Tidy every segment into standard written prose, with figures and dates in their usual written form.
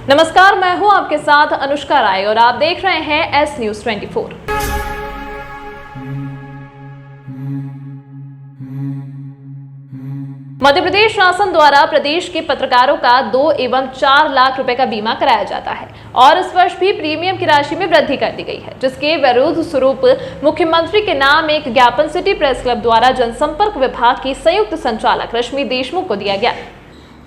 नमस्कार, मैं हूं आपके साथ अनुष्का राय और आप देख रहे हैं एस न्यूज 24। मध्य प्रदेश शासन द्वारा प्रदेश के पत्रकारों का 2 एवं 4 लाख रुपए का बीमा कराया जाता है और इस वर्ष भी प्रीमियम की राशि में वृद्धि कर दी गई है, जिसके विरोध स्वरूप मुख्यमंत्री के नाम एक ज्ञापन सिटी प्रेस क्लब द्वारा जनसंपर्क विभाग की संयुक्त संचालक रश्मि देशमुख को दिया गया।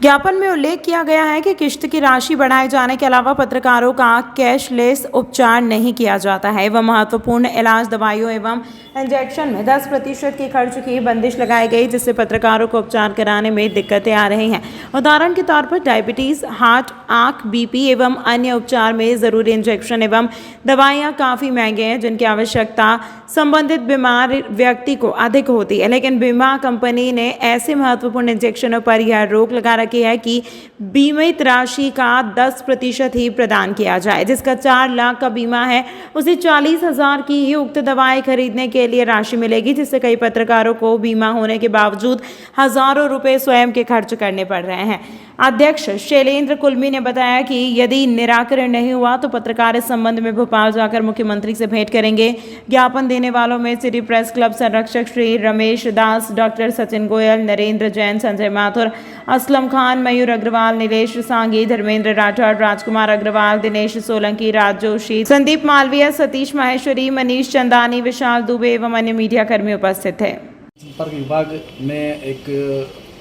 ज्ञापन में उल्लेख किया गया है कि किश्त की राशि बढ़ाए जाने के अलावा पत्रकारों का कैशलेस उपचार नहीं किया जाता है एवं महत्वपूर्ण इलाज, दवाइयों एवं इंजेक्शन में 10% के खर्च की बंदिश लगाई गई, जिससे पत्रकारों को उपचार कराने में दिक्कतें आ रही हैं। उदाहरण के तौर पर डायबिटीज, हार्ट, आंख, बीपी एवं अन्य उपचार में जरूरी इंजेक्शन एवं दवाइयाँ काफ़ी महंगे हैं, जिनकी आवश्यकता संबंधित बीमार व्यक्ति को अधिक होती है। लेकिन बीमा कंपनी ने ऐसे महत्वपूर्ण इंजेक्शनों पर यह रोक लगा रखी है कि बीमित राशि का 10% ही प्रदान किया जाए। जिसका 4 लाख का बीमा है, उसे 40,000 की ही उक्त दवाएं खरीदने के लिए राशि मिलेगी, जिससे कई पत्रकारों को बीमा होने के बावजूद हजारों रुपए स्वयं के खर्च करने पड़ रहे हैं। अध्यक्ष शैलेंद्र कुलमी ने बताया कि यदि निराकरण नहीं हुआ तो पत्रकार इस संबंध में भोपाल जाकर मुख्यमंत्री से भेंट करेंगे। ज्ञापन देने वालों में सिटी प्रेस क्लब संरक्षक श्री रमेश दास, डॉक्टर सचिन गोयल, नरेंद्र जैन, संजय माथुर, असलम खान, मयूर अग्रवाल, नीलेश सांगी, धर्मेंद्र राठौड़, राजकुमार अग्रवाल, दिनेश सोलंकी, राज जोशी, संदीप मालवीय, सतीश माहेश्वरी, मनीष चंदानी, विशाल दुबे एवं अन्य मीडिया कर्मी उपस्थित थे। संपर्क विभाग में एक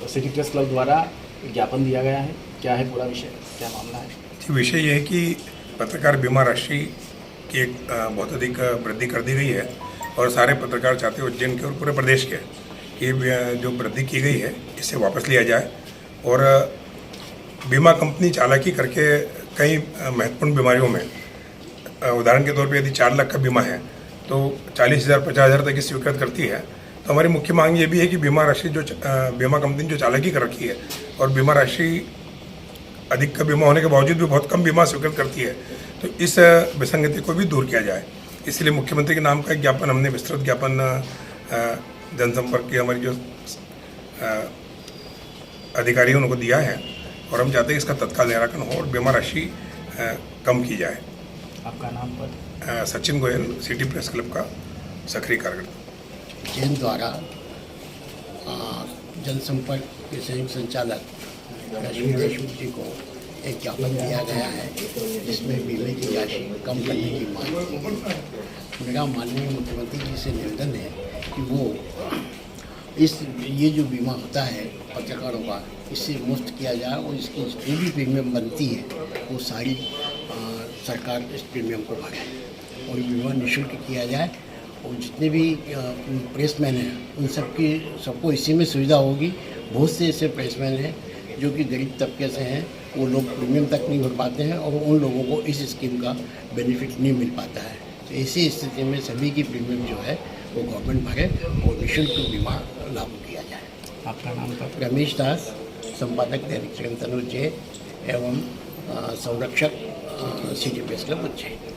सिटी प्रेस क्लब द्वारा ज्ञापन दिया गया है। क्या है पूरा विषय, क्या मामला है? विषय ये है कि पत्रकार बीमा राशि की एक बहुत अधिक वृद्धि कर दी गई है और सारे पत्रकार चाहते हैं उज्जैन के और पूरे प्रदेश के ये जो वृद्धि की गई है इसे वापस लिया जाए और बीमा कंपनी चालाकी करके कई महत्वपूर्ण बीमारियों में उदाहरण के तौर पे यदि 4 लाख का बीमा है तो 40,000 50,000 तक की स्वीकृत करती है। तो हमारी मुख्य मांग ये भी है कि बीमा राशि जो बीमा कंपनी जो चालाकी कर रखी है और बीमा राशि अधिक का बीमा होने के बावजूद भी बहुत कम बीमा स्वीकृत करती है, तो इस विसंगति को भी दूर किया जाए। इसलिए मुख्यमंत्री के नाम का एक ज्ञापन, हमने विस्तृत ज्ञापन जनसंपर्क की हमारी जो अधिकारी हैं उनको दिया है और हम चाहते हैं इसका तत्काल निराकरण हो और बीमा राशि कम की जाए। आपका नाम पर? Sachin Goyal, city press club का सक्रिय कार्यकर्ता। जैन द्वारा जनसंपर्क के संयुक्त संचालक रश्मि देशमुख जी को एक ज्ञापन दिया गया है, जिसमें बीमे की राशि कम करने की मांग। मेरा माननीय मुख्यमंत्री जी से निवेदन है कि वो ये जो बीमा होता है पत्रकारों का, इससे मुफ्त किया जाए और इसकी जो भी प्रीमियम बनती है वो सारी सरकार इस प्रीमियम को भरे और बीमा निःशुल्क किया जाए और जितने भी प्रेसमैन हैं उन सबको इसी में सुविधा होगी। बहुत से ऐसे प्रेसमैन हैं जो कि गरीब तबके से हैं, वो लोग प्रीमियम तक नहीं भर पाते हैं और उन लोगों को इस स्कीम का बेनिफिट नहीं मिल पाता है। तो ऐसी स्थिति में सभी की प्रीमियम जो है वो गवर्नमेंट भरे और निःशुल्क बीमा लागू किया जाए। आपका नाम पर? रमेश दास, संपादक दैनिक चिरंतन उज्जैन एवं संरक्षक city press club Ujjain.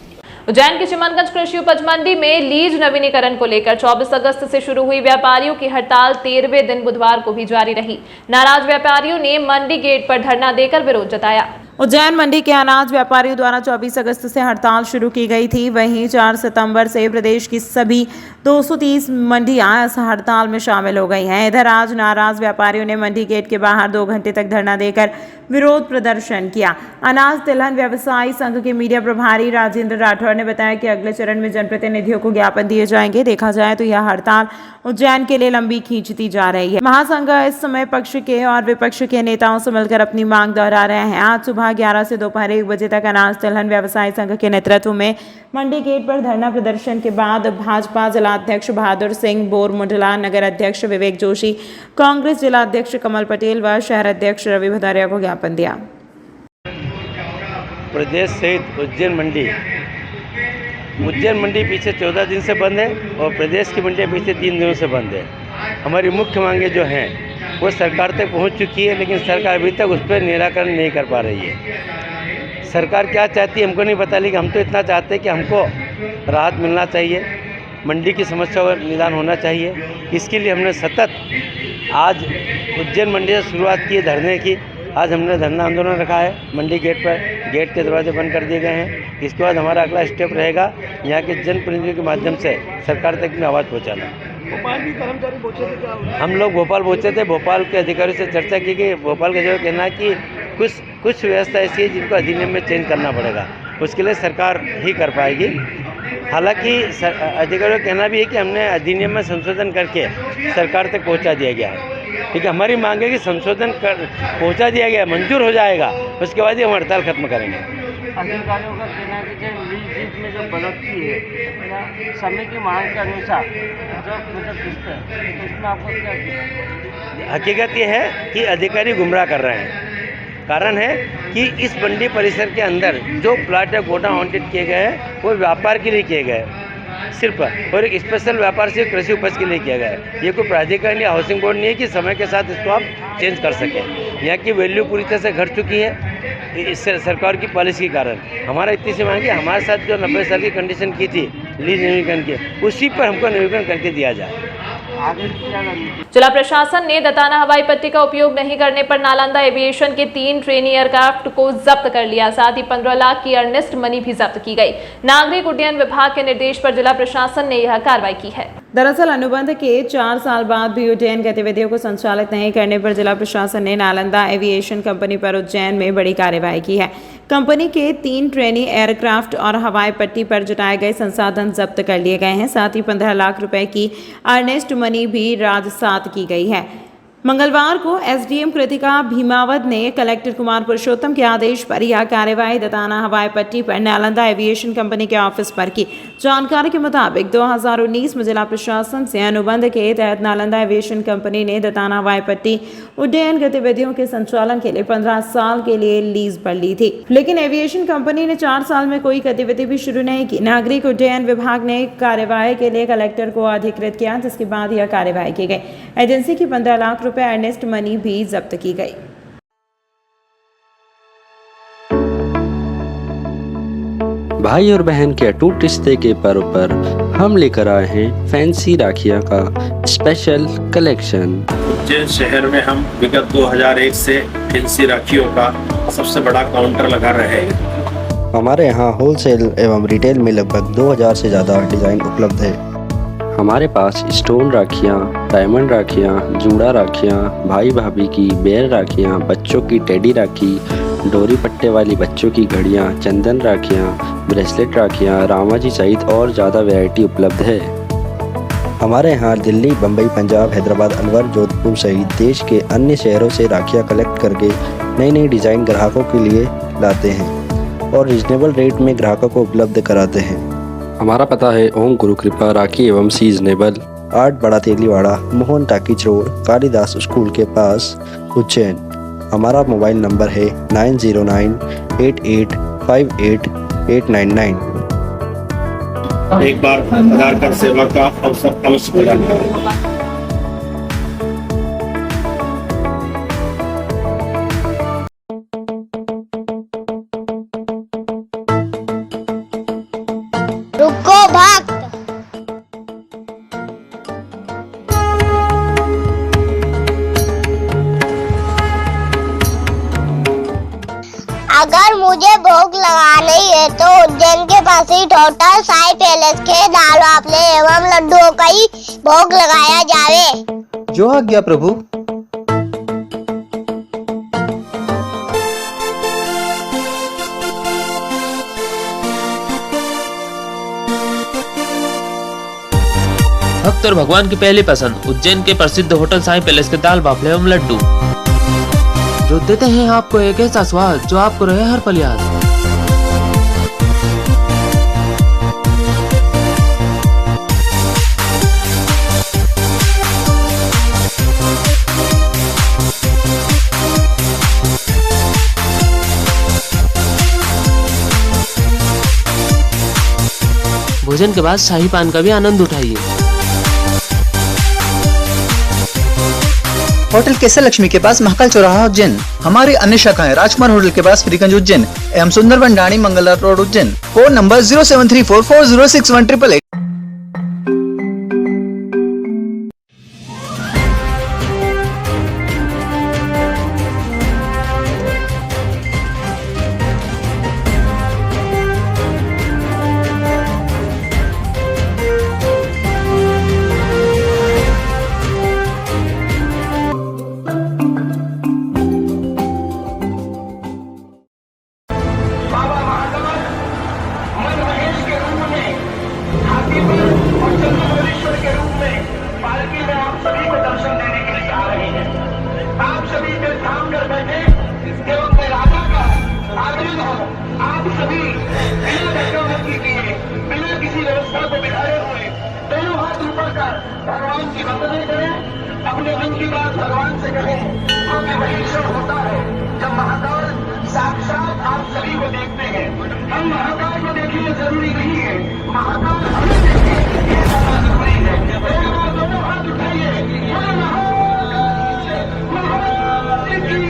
Ujjain के चिमनगंज कृषि उपज मंडी में लीज नवीनीकरण को लेकर 24 अगस्त से शुरू हुई व्यापारियों की हड़ताल 13वें दिन बुधवार को भी जारी रही। नाराज व्यापारियों ने मंडी गेट पर धरना देकर विरोध जताया। उज्जैन मंडी के अनाज व्यापारियों द्वारा 24 अगस्त से हड़ताल शुरू की गई थी। वहीं 4 सितंबर से प्रदेश की सभी 230 मंडियां इस हड़ताल में शामिल हो गई हैं। इधर आज नाराज व्यापारियों ने मंडी गेट के बाहर 2 घंटे तक धरना देकर विरोध प्रदर्शन किया। अनाज तिलहन व्यवसायी संघ के मीडिया प्रभारी राजेंद्र राठौड़ ने बताया कि अगले चरण में जनप्रतिनिधियों को ज्ञापन दिए जाएंगे। देखा जाए तो यह हड़ताल उज्जैन के लिए लंबी खींचती जा रही है। महासंघ इस समय पक्ष के और विपक्ष के नेताओं से मिलकर अपनी मांग दोहरा रहे हैं। आज सुबह 11 से दोपहर 1 बजे तक अनाज तिलहन व्यवसायी संघ के नेतृत्व में मंडी गेट पर धरना प्रदर्शन के बाद भाजपा जिलाध्यक्ष बहादुर सिंह बोरमुंडला, नगर अध्यक्ष विवेक जोशी, कांग्रेस जिलाध्यक्ष कमल पटेल व शहर अध्यक्ष रवि भदारिया को ज्ञापन दिया। प्रदेश सहित उज्जैन मंडी पीछे 14 दिन से बंद है और प्रदेश की मंडियाँ पीछे 3 दिनों से बंद है। हमारी मुख्य मांगें जो हैं वो सरकार तक पहुंच चुकी है, लेकिन सरकार अभी तक उस पर निराकरण नहीं कर पा रही है। सरकार क्या चाहती है हमको नहीं पता, लेकिन हम तो इतना चाहते हैं कि हमको राहत मिलना चाहिए, मंडी की समस्या का निदान होना चाहिए। इसके लिए हमने सतत आज उज्जैन मंडी से शुरुआत की धरने की आज हमने धरना आंदोलन रखा है मंडी गेट पर, गेट के दरवाजे बंद कर दिए गए हैं। इसके बाद हमारा अगला स्टेप रहेगा यहाँ के जनप्रतिनिधियों के माध्यम से सरकार तक में आवाज़ पहुँचाना। भोपाल भी कर्मचारी पहुंचे थे क्या? हम लोग भोपाल पहुँचे थे, भोपाल के अधिकारियों से चर्चा की गई। भोपाल का जो कहना है कि कुछ व्यवस्था ऐसी है जिनको अधिनियम में चेंज करना पड़ेगा, उसके लिए सरकार ही कर पाएगी। हालांकि अधिकारियों का कहना भी है कि हमने अधिनियम में संशोधन करके सरकार तक पहुंचा दिया गया है। ठीक है, हमारी मांग है कि संशोधन कर पहुंचा दिया गया, मंजूर हो जाएगा, उसके बाद ही हम हड़ताल खत्म करेंगे। अधिकारियों का कहना है कि जो लीज में जो बढ़ोतरी है या समय की मांग के अनुसार जो किस्त है, तो इसमें आपको क्या कहना है? हकीकत ये है कि अधिकारी गुमराह कर रहे हैं। कारण है कि इस मंडी परिसर के अंदर जो प्लाट या गोडाउन आवंटित किए गए हैं वो व्यापार के लिए किए गए सिर्फ, और एक स्पेशल व्यापार से कृषि उपज के लिए किया गया है। ये कोई प्राधिकरण या हाउसिंग बोर्ड नहीं है कि समय के साथ इसको आप चेंज कर सकें। यहाँ की वैल्यू पूरी तरह से घट चुकी है इस सरकार की पॉलिसी के कारण। हमारा इतनी सी मांग है, हमारे साथ जो 90 साल की कंडीशन की थी लीज नवीनीकरण की, उसी पर हमको नवीनीकरण करके दिया जाए। जिला प्रशासन ने दताना हवाई पट्टी का उपयोग नहीं करने पर नालंदा एविएशन के 3 ट्रेनी एयरक्राफ्ट को जब्त कर लिया। साथ ही 15 लाख की अर्नेस्ट मनी भी जब्त की गई। नागरिक उड्डयन विभाग के निर्देश पर जिला प्रशासन ने यह कार्रवाई की है। दरअसल अनुबंध के 4 साल बाद भी उड्डयन गतिविधियों को संचालित नहीं करने पर जिला प्रशासन ने नालंदा एविएशन कंपनी पर उज्जैन में बड़ी कार्रवाई की है। कंपनी के 3 ट्रेनी एयरक्राफ्ट और हवाई पट्टी पर जुटाए गए संसाधन जब्त कर लिए गए हैं। साथ ही 15 लाख रुपए की अर्नेस्ट मनी भी राजसात की गई है। मंगलवार को एसडीएम कृतिका भीमावत ने कलेक्टर कुमार पुरुषोत्तम के आदेश पर यह कार्रवाई दताना हवाई पट्टी पर नालंदा एविएशन कंपनी के ऑफिस पर की। जानकारी के मुताबिक 2019 में जिला प्रशासन से अनुबंध के तहत नालंदा एविएशन कंपनी ने दताना हवाई पट्टी उड्डयन गतिविधियों के संचालन के लिए 15 साल के लिए लीज पर ली थी, लेकिन एविएशन कंपनी ने 4 साल में कोई गतिविधि भी शुरू नहीं की। नागरिक उड्डयन विभाग ने कार्यवाही के लिए कलेक्टर को अधिकृत किया, जिसके बाद यह कार्रवाई की गई। एजेंसी की 15 लाख रुपए अर्नेस्ट मनी भी जब्त की गई। भाई और बहन के अटूट रिश्ते के पर्व पर हम लेकर आए हैं फैंसी राखियां का स्पेशल कलेक्शन। उज्जैन शहर में हम विगत 2001 से फैंसी राखियों का सबसे बड़ा काउंटर लगा रहे हैं। हमारे यहाँ होलसेल एवं रिटेल में लगभग 2000 से ज़्यादा डिज़ाइन उपलब्ध है। हमारे पास स्टोन राखियाँ, डायमंड राखियाँ, जूड़ा राखियाँ, भाई भाभी की बेर राखियाँ, बच्चों की टेडी राखी, डोरी पट्टे वाली बच्चों की घड़ियाँ, चंदन राखियाँ, ब्रेसलेट राखियाँ, रामा जी सहित और ज़्यादा वैरायटी उपलब्ध है। हमारे यहाँ दिल्ली, बम्बई, पंजाब, हैदराबाद, अलवर, जोधपुर सहित देश के अन्य शहरों से राखियाँ कलेक्ट करके नई नई डिज़ाइन ग्राहकों के लिए लाते हैं और रिजनेबल रेट में ग्राहकों को उपलब्ध कराते हैं। हमारा पता है ओम गुरु कृपा राखी एवं seasonable, 8 Bada Teliwada, Mohan talkies road, Kalidas school के पास, उज्जैन। हमारा मोबाइल नंबर है 9098858899। एक बार आधार कार्ड सेवा का अवसर अवश्य प्रदान करें। रुको भक्त, अगर मुझे भोग लगाना ही है तो उज्जैन के पास ही होटल साई पैलेस के दाल बाफले एवं लड्डुओं का ही भोग लगाया जावे। जो आज्ञा प्रभु। भक्त और भगवान की पहली पसंद उज्जैन के प्रसिद्ध होटल साई पैलेस के दाल बाफले एवं लड्डू, जो देते हैं आपको एक ऐसा स्वाद जो आपको रहे हर पल याद। भोजन के बाद शाही पान का भी आनंद उठाइए। होटल केसर लक्ष्मी के पास महाकाल चौराहा उज्जैन। हमारी अन्य शाखाएं राजकुमार होटल के पास फ्रीगंज उज्जैन एवं Sundarban Dhani Mangla road Ujjain. Phone number 07344061888। सामने करें, अपने मन की बात भगवान से कहें, क्योंकि वही क्षण होता है जब महाकाल साक्षात आप सभी को देखते हैं। हम महाकाल को देखिए जरूरी नहीं है, महाकाल हमें देखिए ये ज्यादा जरूरी है। एक बार दोनों हाथ उठाइए, बोले महाकाल की।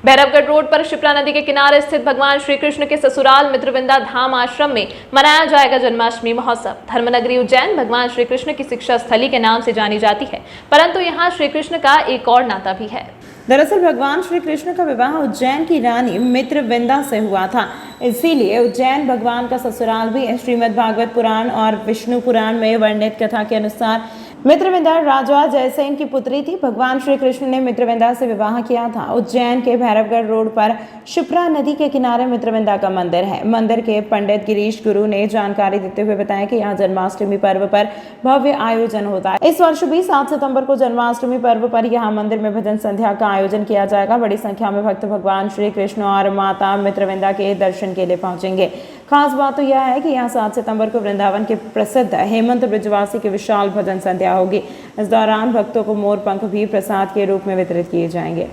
भैरवगढ़ रोड पर शिप्रा नदी के किनारे स्थित भगवान श्री कृष्ण के ससुराल मित्रविंदा धाम आश्रम में मनाया जाएगा जन्माष्टमी महोत्सव। धर्मनगरी उज्जैन भगवान श्री कृष्ण की शिक्षा स्थली के नाम से जानी जाती है, परंतु यहाँ श्री कृष्ण का एक और नाता भी है। दरअसल भगवान श्री कृष्ण का विवाह उज्जैन की रानी मित्रविंदा से हुआ था, इसीलिए उज्जैन भगवान का ससुराल भी है। श्रीमद् भागवत पुराण और विष्णु पुराण में वर्णित कथा के अनुसार मित्रविंदा राजा जयसेन की पुत्री थी। भगवान श्री कृष्ण ने मित्रविंदा से विवाह किया था। उज्जैन के भैरवगढ़ रोड पर शिप्रा नदी के किनारे मित्रविंदा का मंदिर है। मंदिर के पंडित गिरीश गुरु ने जानकारी देते हुए बताया कि यहाँ जन्माष्टमी पर्व पर भव्य आयोजन होता है। इस वर्ष भी 7 सितंबर को जन्माष्टमी पर्व पर यहाँ मंदिर में भजन संध्या का आयोजन किया जाएगा। बड़ी संख्या में भक्त भगवान श्री कृष्ण और माता मित्रविंदा के दर्शन के लिए पहुंचेंगे। खास बात तो यह है कि यहाँ 7 सितंबर को वृंदावन के प्रसिद्ध हेमंत ब्रजवासी की विशाल भजन संध्या होगी। इस दौरान भक्तों को मोर पंख भी प्रसाद के रूप में वितरित किए जाएंगे।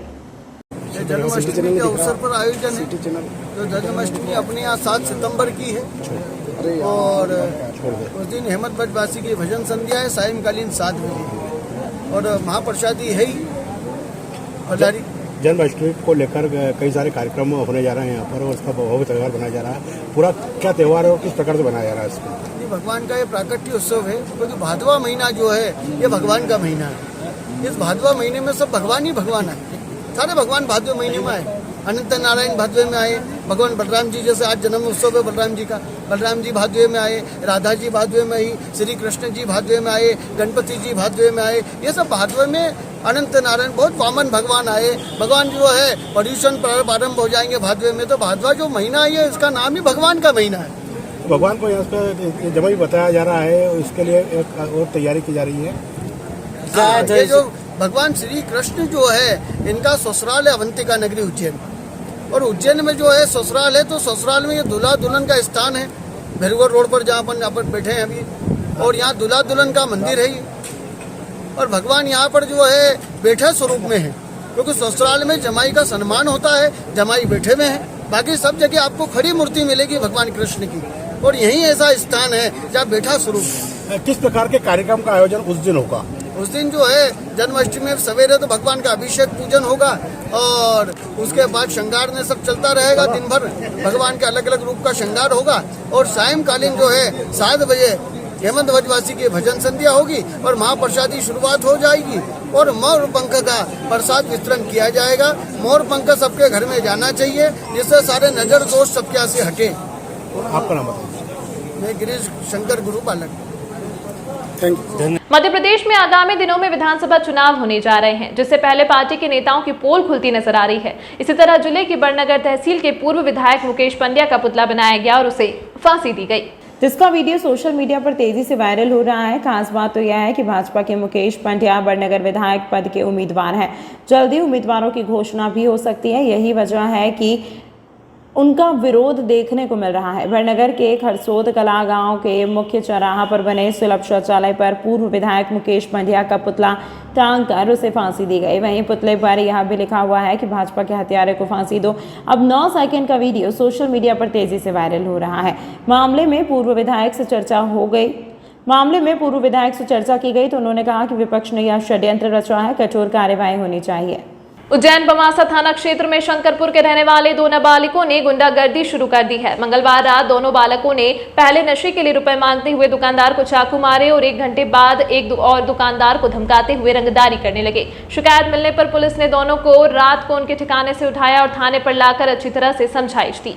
जन्माष्टमी के अवसर पर आयोजन है। जो जन्माष्टमी अपने यहाँ 7 सितंबर की है और उस दिन हेमंत ब्रजवासी की भजन संध्या है सायंकालीन 7 बजे और महाप्रसादी है ही पधारी। जन्माष्टमी को लेकर कई सारे कार्यक्रम होने जा रहे हैं यहाँ पर और उसका भव्य त्योहार बनाया जा रहा है। पूरा क्या त्योहार है और किस प्रकार से बनाया जा रहा है इसको? भगवान का ये प्राकट्य उत्सव है, क्योंकि भादवा महीना जो है ये भगवान का महीना है। इस भादवा महीने में सब भगवान ही भगवान है। सारे भगवान भादवे महीने में आए। अनंत नारायण भादवे में आए, भगवान बलराम जी जैसे आज जन्म उत्सव है बलराम जी का, बलराम जी भादवे में आए, राधा जी भादवे में आई, श्री कृष्ण जी भादवे में आए, गणपति जी भादवे में आए। ये सब भादवे में अनंत नारायण बहुत वामन भगवान आए। भगवान जो है पर्यूषण प्रारंभ हो जाएंगे भादवे में। तो भादवा जो महीना है इसका नाम ही भगवान का महीना है। भगवान को यहाँ पर जब भी बताया जा रहा है इसके लिए एक और तैयारी की जा रही है। ये जो भगवान श्री कृष्ण जो है इनका ससुराल है अवंतिका नगरी उज्जैन, और उज्जैन में जो है ससुराल है तो ससुराल में ये दूल्हा दुल्हन का स्थान है। भैरवगढ़ रोड पर जहाँ अपन बैठे हैं अभी, और यहाँ दूल्हा दुल्हन का मंदिर है और भगवान यहाँ पर जो है बैठे स्वरूप में है, क्योंकि ससुराल में जमाई का सम्मान होता है, जमाई बैठे में है। बाकी सब जगह आपको खड़ी मूर्ति मिलेगी भगवान कृष्ण की, और यही ऐसा स्थान है जहाँ बैठा स्वरूप है। किस प्रकार के कार्यक्रम का आयोजन उस दिन होगा? उस दिन जो है जन्माष्टमी में सवेरे तो भगवान का अभिषेक पूजन होगा और उसके बाद श्रृंगार ने सब चलता रहेगा। दिन भर भगवान के अलग अलग रूप का श्रृंगार होगा और सायंकालीन जो है 7 बजे हेमंत ब्रजवासी की भजन संध्या होगी और महाप्रसादी शुरुआत हो जाएगी और मोर पंख का प्रसाद वितरण किया जाएगा। मोर पंख सबके घर में जाना चाहिए जिससे सारे नजर दोष सबके यहाँ से हटे। आपका नाम बताइए। मैं गिरीश शंकर गुरु पालक। मध्य प्रदेश में आगामी दिनों में विधानसभा चुनाव होने जा रहे हैं, जिससे पहले पार्टी के नेताओं की पोल खुलती नजर आ रही है। इसी तरह जिले की बड़नगर तहसील के पूर्व विधायक मुकेश पंड्या का पुतला बनाया गया और उसे फांसी दी गई, जिसका वीडियो सोशल मीडिया पर तेजी से वायरल हो रहा है। खास बात तो यह है कि भाजपा के मुकेश पंड्या बड़नगर विधायक पद के उम्मीदवार हैं। जल्दी उम्मीदवारों की घोषणा भी हो सकती है। यही वजह है कि उनका विरोध देखने को मिल रहा है। बड़नगर के खरसोद कला गांव के मुख्य चौराहा पर बने सुलभ शौचालय पर पूर्व विधायक मुकेश पंड्या का पुतला टांग कर उसे फांसी दी गई। वहीं पुतले पर यह भी लिखा हुआ है कि भाजपा के हत्यारे को फांसी दो। अब 9 सेकंड का वीडियो सोशल मीडिया पर तेजी से वायरल हो रहा है। मामले में पूर्व विधायक से चर्चा की गई तो उन्होंने कहा कि विपक्ष ने यह षड्यंत्र रचा है, कठोर कार्यवाही होनी चाहिए। उज्जैन बमासा थाना क्षेत्र में शंकरपुर के रहने वाले 2 नाबालिगों ने गुंडागर्दी शुरू कर दी है। मंगलवार रात दोनों बालकों ने पहले नशे के लिए रुपए मांगते हुए दुकानदार को चाकू मारे और 1 घंटे बाद एक और दुकानदार को धमकाते हुए रंगदारी करने लगे। शिकायत मिलने पर पुलिस ने दोनों को रात को उनके ठिकाने से उठाया और थाने पर लाकर अच्छी तरह से समझाइश दी।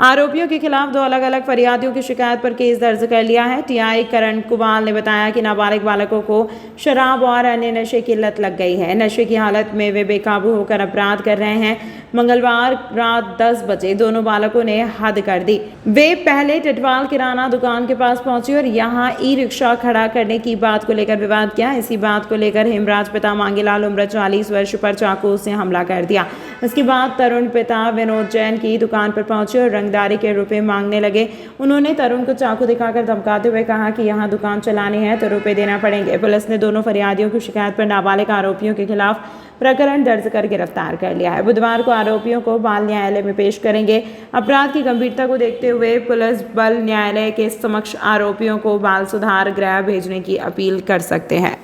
आरोपियों के खिलाफ 2 अलग अलग फरियादियों की शिकायत पर केस दर्ज कर लिया है। टीआई करण कुमार ने बताया कि नाबालिग बालकों को शराब और अन्य नशे की लत लग गई है। नशे की हालत में वे बेकाबू होकर अपराध कर रहे हैं। मंगलवार रात 10 बजे दोनों बालकों ने हद कर दी। वे पहले टिटवाल किराना दुकान के पास पहुंचे और यहां ई रिक्शा खड़ा करने की बात को लेकर विवाद किया। इसी बात को लेकर हेमराज पिता मांगीलाल उम्र 40 वर्ष पर चाकू से हमला कर दिया। इसके बाद तरुण पिता विनोद जैन की दुकान पर पहुंचे और रंगदारी के रुपए मांगने लगे। उन्होंने तरुण को चाकू दिखाकर धमकाते हुए कहा कि यहां दुकान चलानी है तो रुपए देना पड़ेंगे। पुलिस ने दोनों फरियादियों की शिकायत पर नाबालिग आरोपियों के खिलाफ प्रकरण दर्ज कर गिरफ्तार कर लिया है। बुधवार को आरोपियों को बाल न्यायालय में पेश करेंगे। अपराध की गंभीरता को देखते हुए पुलिस बल न्यायालय के समक्ष आरोपियों को बाल सुधार गृह भेजने की अपील कर सकते हैं।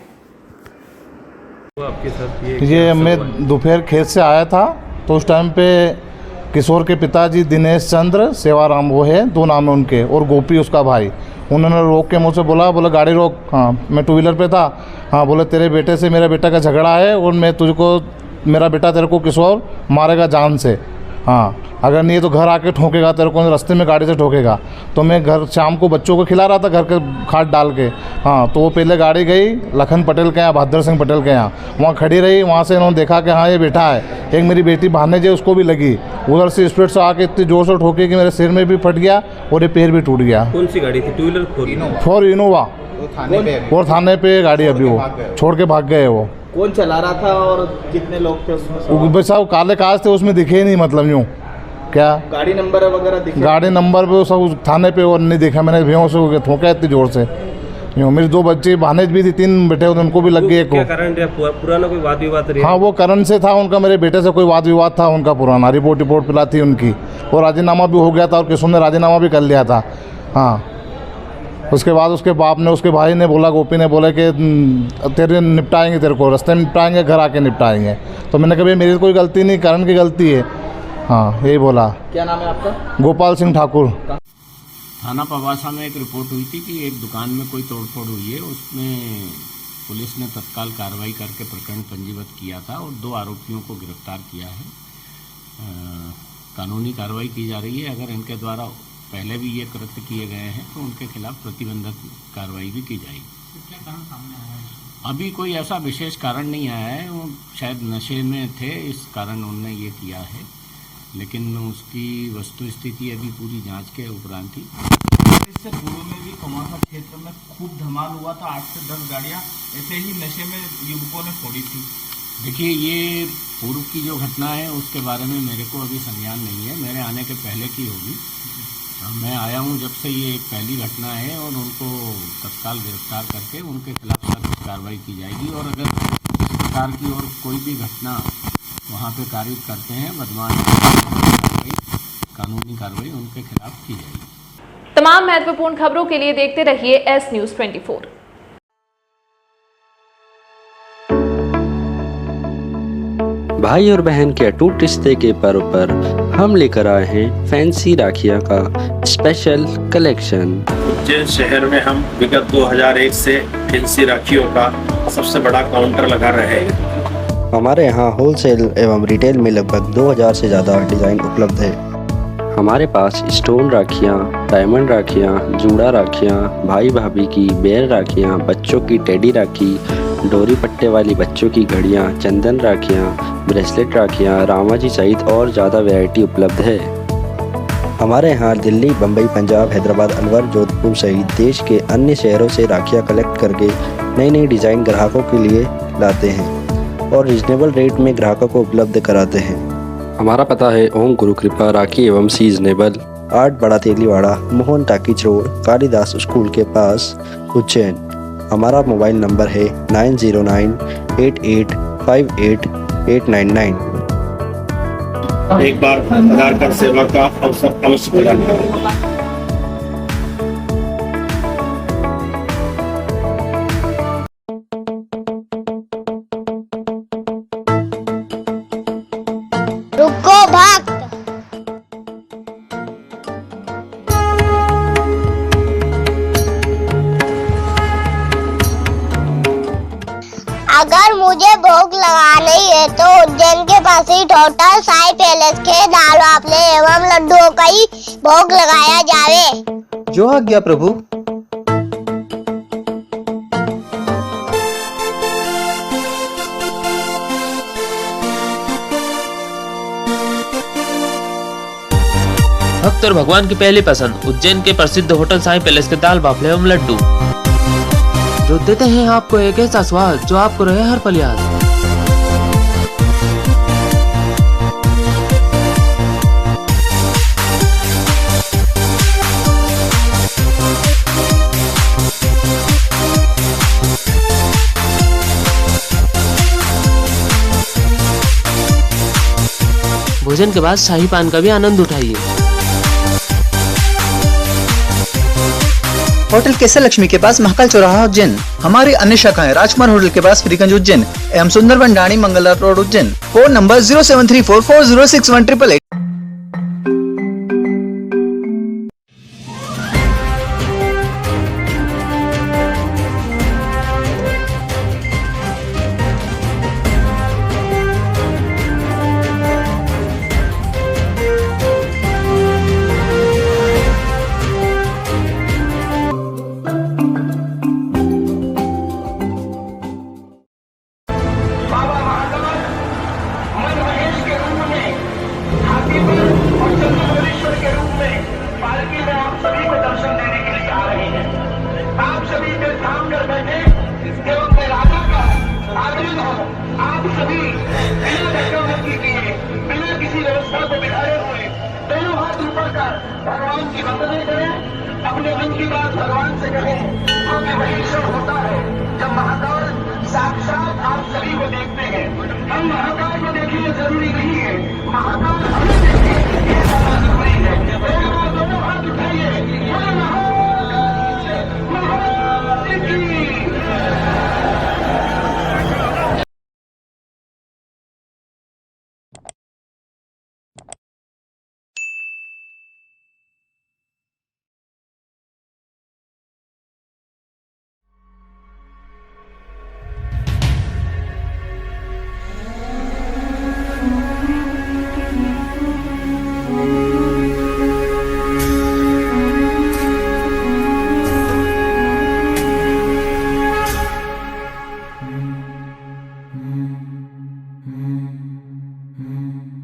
ये मैं दोपहर खेत से आया था तो उस टाइम पे किशोर के पिताजी दिनेश चंद्र सेवाराम वो है, 2 नाम है उनके, और गोपी उसका भाई, उन्होंने रोक के मुझसे बोला गाड़ी रोक। हाँ, मैं 2 व्हीलर पे था। हाँ, बोले तेरे बेटे से मेरे बेटा का झगड़ा है और मैं तुझको, मेरा बेटा तेरे को किशोर मारेगा जान से। हाँ, अगर नहीं तो घर आके ठोकेगा तेरे को, रास्ते में गाड़ी से ठोकेगा। तो मैं घर शाम को बच्चों को खिला रहा था घर के खाट डाल के। हाँ, तो वो पहले गाड़ी गई लखन पटेल के यहाँ, बहादुर सिंह पटेल के यहाँ, वहाँ खड़ी रही। वहाँ से इन्होंने देखा कि हाँ ये बैठा है। एक मेरी बेटी भाने जे उसको भी लगी, उधर से स्पीड से आके इतनी जोर से ठोकी कि मेरे सिर में भी फट गया और ये पैर भी टूट गया। कौन सी गाड़ी थी? 2 व्हीलर? 4 इनोवा। और थाने पे गाड़ी अभी वो छोड़ के भाग गए। वो कौन चला रहा था और कितने लोग थे उसमें? साहब काले काज थे उसमें, दिखे ही नहीं, मतलब यूँ क्या गाड़ी नंबर वगैरह दिखे? गाड़ी नंबर पे सब थाने पे और नहीं देखा मैंने। भेड़ों से ठोका इतनी जोर से। यूँ मेरी 2 बच्चे भानेज भी थी, 3 बेटे उनको भी लग गए। क्या कारण रहा? पुराना कोई वाद विवाद रहा? हाँ, वो करण से था उनका, मेरे बेटे से कोई वाद विवाद था उनका पुराना। रिपोर्ट पिला थी उनकी और राजीनामा भी हो गया था और किशोर ने राजीनामा भी कर लिया था। हाँ, उसके बाद उसके बाप ने, उसके भाई ने बोला, गोपी ने बोला कि तेरे निपटाएंगे, तेरे को रास्ते में निपटाएंगे, घर आके निपटाएंगे। तो मैंने कहा मेरी कोई गलती नहीं, करण की गलती है। हाँ, यही बोला। क्या नाम है आपका? गोपाल सिंह ठाकुर। थाना पवासा में एक रिपोर्ट हुई थी कि एक दुकान में कोई तोड़फोड़ हुई है। उसमें पुलिस ने तत्काल कार्रवाई करके प्रकरण पंजीबद्ध किया था और 2 आरोपियों को गिरफ्तार किया है। कानूनी कार्रवाई की जा रही है। अगर इनके द्वारा पहले भी ये कृत्य किए गए हैं तो उनके खिलाफ प्रतिबंधक कार्रवाई भी की जाएगी। क्या कारण सामने आया है? अभी कोई ऐसा विशेष कारण नहीं आया है। वो शायद नशे में थे, इस कारण उन्होंने ये किया है, लेकिन उसकी वस्तु स्थिति अभी पूरी जांच के उपरांत ही। इससे पूर्व में भी कमासा क्षेत्र में खूब धमाल हुआ था, 8 से 10 गाड़ियां ऐसे ही नशे में युवकों ने फोड़ी थी। देखिए, ये पूर्व की जो घटना है उसके बारे में मेरे को अभी संज्ञान नहीं है, मेरे आने के पहले की होगी। मैं आया हूँ जब से ये एक पहली घटना है और उनको तत्काल गिरफ्तार करके उनके खिलाफ सख्त कार्रवाई की जाएगी। और अगर इस प्रकार की और कोई भी घटना वहाँ पे कारित करते हैं बदमाश, कानूनी कार्रवाई उनके खिलाफ की जाएगी। तमाम महत्वपूर्ण खबरों के लिए देखते रहिए एस न्यूज़ 24। भाई और बहन के अटूट रिश्ते के पर्व पर हम लेकर आए हैं फैंसी राखियां का स्पेशल कलेक्शन। उज्जैन शहर में हम विगत 2001 से फैंसी राखियों का सबसे बड़ा काउंटर लगा रहे हैं। हमारे यहाँ होलसेल एवं रिटेल में लगभग 2000 से ज़्यादा डिज़ाइन उपलब्ध है। हमारे पास स्टोन राखियाँ, डायमंड राखियाँ, जूड़ा राखियाँ, भाई भाभी की बेर राखियाँ, बच्चों की टेडी राखी, डोरी पट्टे वाली बच्चों की घड़ियाँ, चंदन राखियाँ, ब्रेसलेट राखियाँ, रामाजी सहित और ज़्यादा वैरायटी उपलब्ध है। हमारे यहाँ दिल्ली, बम्बई, पंजाब, हैदराबाद, अलवर, जोधपुर सहित देश के अन्य शहरों से राखियाँ कलेक्ट करके नई नई डिज़ाइन ग्राहकों के लिए लाते हैं और रिजनेबल रेट में ग्राहकों को उपलब्ध कराते हैं। हमारा पता है ओम गुरु कृपा राखी एवं seasonable, 8 Bada Teliwada, Mohan talkies road, Kalidas school के पास, उज्जैन। हमारा मोबाइल नंबर है 9098858899। एक बार आधार कार्ड सेवा का अवसर अवश्य प्रदान करें। रुको भक्त, अगर मुझे भोग लगानी है तो उज्जैन के पास ही होटल साई पैलेस के दाल बाफले एवं लड्डुओं का ही भोग लगाया जावे। जो आज्ञा प्रभु। भक्त और भगवान की पहली पसंद उज्जैन के प्रसिद्ध होटल साईं पैलेस के दाल बाफले एवं लड्डू, जो देते हैं आपको एक ऐसा स्वाद जो आपको रहे हर पल याद। भोजन के बाद शाही पान का भी आनंद उठाइए। होटल केसर लक्ष्मी के पास महाकाल चौराहा उज्जैन। हमारी अन्य शाखाएं राजकुमार होटल के पास फ्रीगंज उज्जैन एवं Sundarban Dhani Mangla road Ujjain. Phone number 0734406188। भगवान की वंदना करें, अपने मन की बात भगवान से कहें, क्योंकि वही क्षण होता है जब महाकाल साक्षात आप सभी को देखते हैं। हम महाकाल को देखिए जरूरी नहीं है, महाकाल